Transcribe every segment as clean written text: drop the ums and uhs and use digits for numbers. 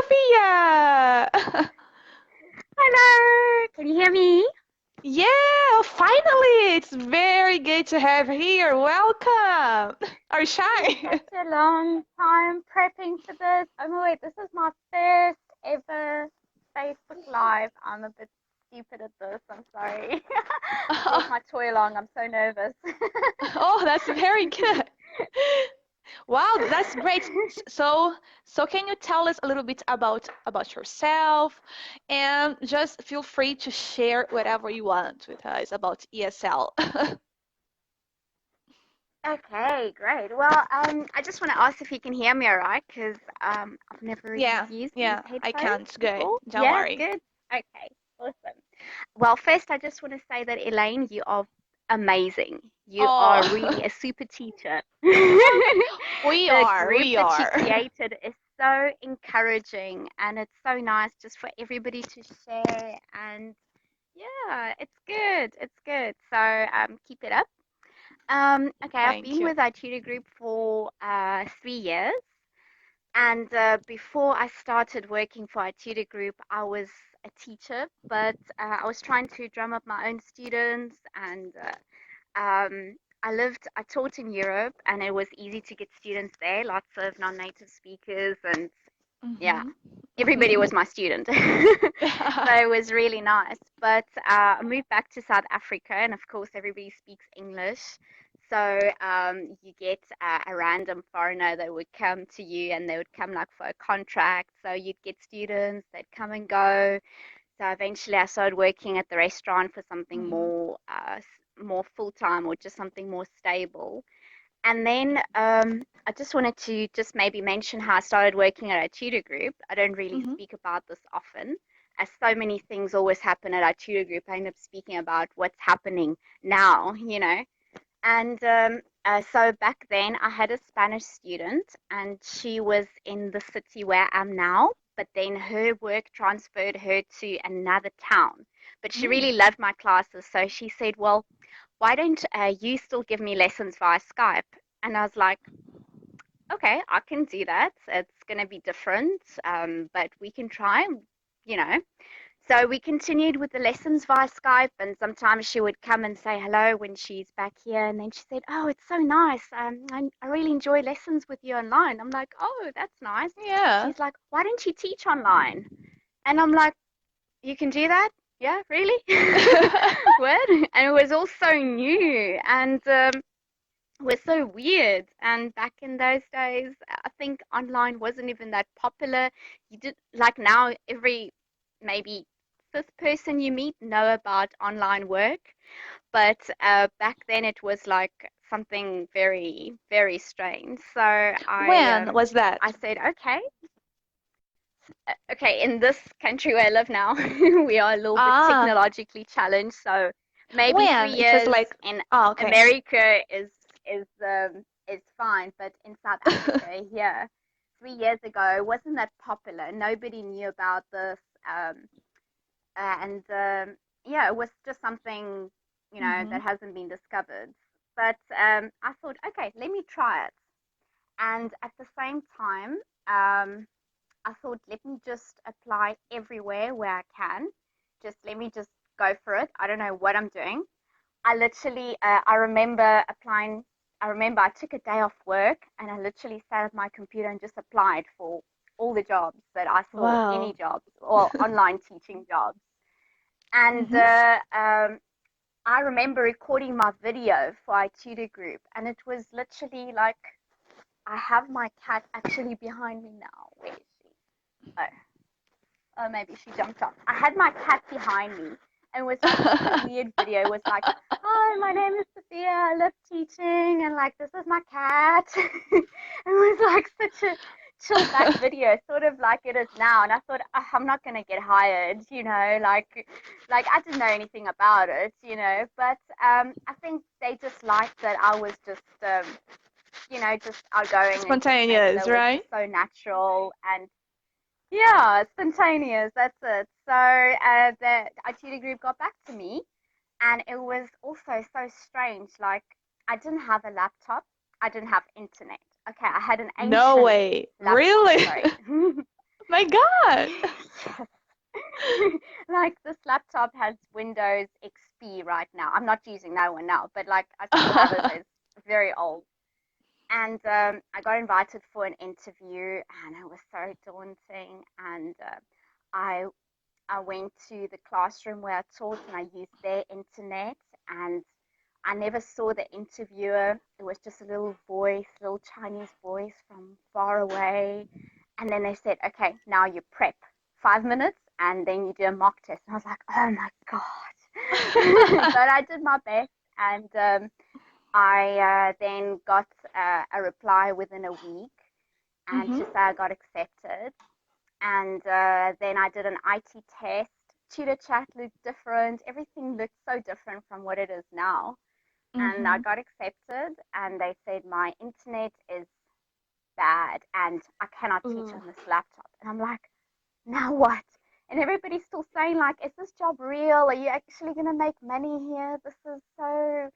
Sophia! Hello, can you hear me? Yeah, finally! It's very good to have you here. Welcome! Are you It's been shy? such a long time prepping for this. Oh my wait, this is my first ever Facebook Live. I'm a bit stupid at this. I'm sorry. I brought my toy along. I'm so nervous. Oh, that's very good. Wow, that's great. So can you tell us a little bit about yourself, and just feel free to share whatever you want with us about ESL. Okay, great. Well, I just want to ask if you can hear me all right, because I've never really Yeah, used these yeah, I headphones can. It's good. before. Don't Yeah, worry. good. Okay, awesome. Well, first, I just want to say that Elaine, you are amazing. You are really Oh, a super teacher. we The are, group we that you are. created is so encouraging, and it's so nice just for everybody to share. And yeah, it's good. It's good. So keep it up. Okay, I've Thank been you. with iTutorGroup for 3 years. And before I started working for iTutorGroup, I was a teacher, but I was trying to drum up my own students. And I taught in Europe, and it was easy to get students there, lots of non-native speakers, and yeah, Mhm. everybody was my student. So it was really nice. But I moved back to South Africa, and of course, everybody speaks English. So you get a random foreigner that would come to you, and they would come like for a contract. So you'd get students that come and go. So eventually, I started working at the restaurant for something Mhm. more full time, or just something more stable. And then I just wanted to just maybe mention how I started working at our tutor group. I don't really Mhm. speak about this often, as so many things always happen at our tutor group. I end up speaking about what's happening now. And so back then, I had a Spanish student, and she was in the city where I am now. But then her work transferred her to another town. But she Mm. really loved my classes, so she said, "Well, why don't you still give me lessons via Skype?" And I was like, okay, I can do that. It's going to be different, but we can try, you know. So we continued with the lessons via Skype, and sometimes she would come and say hello when she's back here. And then she said, "Oh, it's so nice. I really enjoy lessons with you online." I'm like, "Oh, that's nice." Yeah. She's like, "Why don't you teach online?" And I'm like, "You can do that? Yeah, really?" What? And it was all so new, and was so weird. And back in those days, I think online wasn't even that popular. You did like now, every maybe fifth person you meet know about online work, but back then it was like something very, very strange. So When was I that? said, okay, in this country where I live now, we are a little bit Ah, technologically challenged. So maybe three when? It was years like, in oh, okay. America is fine, but in South Africa here, 3 years ago, it wasn't that popular. Nobody knew about this, and yeah, it was just something Mhm. that hasn't been discovered. But I thought, okay, let me try it. And at the same time, I thought, let me just apply everywhere where I can. Just let me just go for it. I don't know what I'm doing. I literally, I remember applying. I remember I took a day off work, and I literally sat at my computer and just applied for all the jobs that I saw, any Wow. jobs or online teaching jobs. And Mhm. I remember recording my video for our tutor group, and it was literally like, I have my cat actually behind me now. Where is she? Oh, oh, maybe she jumped off. I had my cat behind me, and it was like such a weird video. It was like, "Hi, my name is Sophia. I love teaching, and like this is my cat." It was like such a chill back video, sort of like it is now. And I thought, I'm not gonna get hired, like I didn't know anything about it. But I think they just liked that I was just outgoing, and just maybe Spontaneous, that was right? just so natural and yeah, spontaneous. That's it. So the IT group got back to me, and it was also so strange. Like I didn't have a laptop. I didn't have internet. Okay, I had an No ancient way. laptop. Really? Sorry. My God. Like this laptop has Windows XP right now. I'm not using that one now, but like I still have it. It's very old. And I got invited for an interview, and it was so daunting. And I I went to the classroom where I taught, and I used their internet, and I never saw the interviewer. It was just a little voice, little Chinese voice from far away. And then they said, okay, now you prep 5 minutes and then you do a mock test. And I was like, oh my God. But I did my best, and I then got a reply within a week and Mhm. to say I got accepted. And then I did an IT test. Tutor chat looked different. Everything looked so different from what it is now. And I Mhm. got accepted, and they said my internet is bad and I cannot teach Ooh. on this laptop. And I'm like, now what? And everybody's still saying, like, is this job real? Are you actually going to make money here? This is so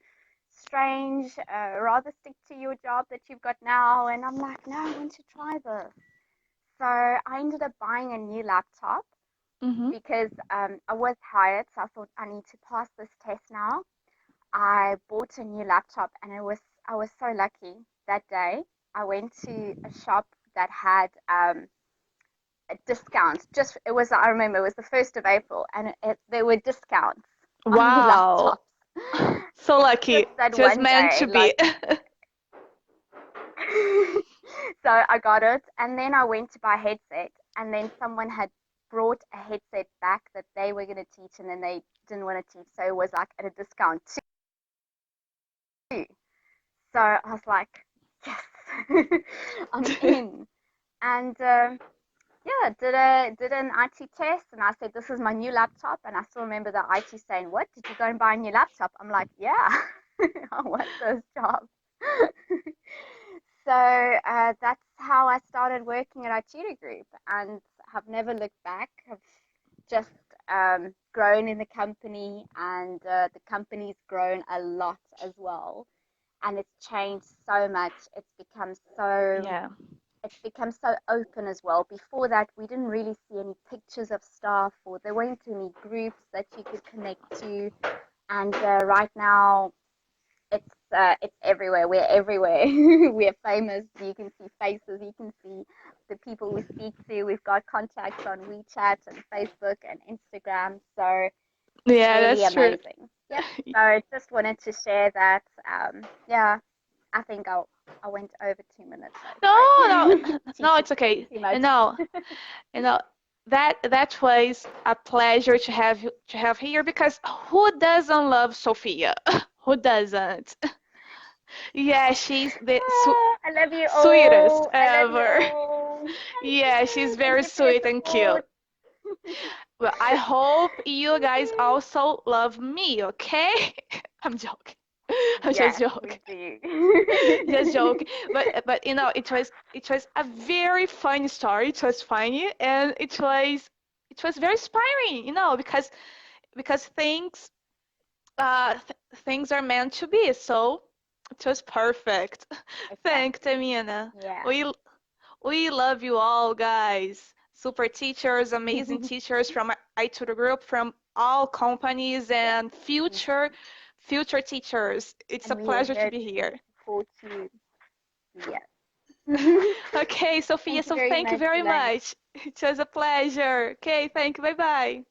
strange. Rather stick to your job that you've got now. And I'm like, no, I want to try this. So I ended up buying a new laptop Mhm. because I was hired. So I thought I need to pass this test now. I bought a new laptop, and I was so lucky that day. I went to a shop that had a discount. Just it was I remember it was the 1st of April, and there were discounts on the Wow. laptops. So It's lucky. just that Just one meant day, to be. like. So I got it, and then I went to buy a headset, and then someone had brought a headset back that they were going to teach, and then they didn't want to teach, so it was like at a discount too. So I was like, yes, I'm in. And yeah, did an IT test, and I said, this is my new laptop. And I still remember the IT saying, what? Did you go and buy a new laptop? I'm like, yeah, I want this job. So that's how I started working at iTutorGroup, and have never looked back. Have just grown in the company, and the company's grown a lot as well, and it's changed so much. Yeah. It's become so open as well. Before that, we didn't really see any pictures of staff, or there weren't any groups that you could connect to. And right now, it's everywhere. We're everywhere. We're famous. You can see faces. You can see the people we speak to. We've got contacts on WeChat and Facebook and Instagram. So it's Yeah, really that's true. amazing. Yep. So I just wanted to share that. Yeah, I think I went over 2 minutes. So No, no, sorry. no, Teaching it's okay. too much. No, you know that was a pleasure to have here because who doesn't love Sophia? Who doesn't? Yeah, she's the I love you sweetest all. I love you ever. all. Thank Yeah, she's you. Thank very you for your sweet and cute. support. Well, I hope you guys also love me, okay? I'm joking. I'm just Yes, we joking. Just do. joking. But it was a very funny story. It was funny and it was very inspiring, because things are meant to be. So it was perfect. Thanks, Exactly. Tamina. Yeah. We we love you all, guys. Super teachers, amazing teachers from iTutor Group, from all companies, Yes. and future teachers. It's a And we are pleasure to here be to here. support you. Yes. Okay, Sophia, Thank you so very thank you much, very Elaine. much. It was a pleasure. Okay, thank you. Bye bye.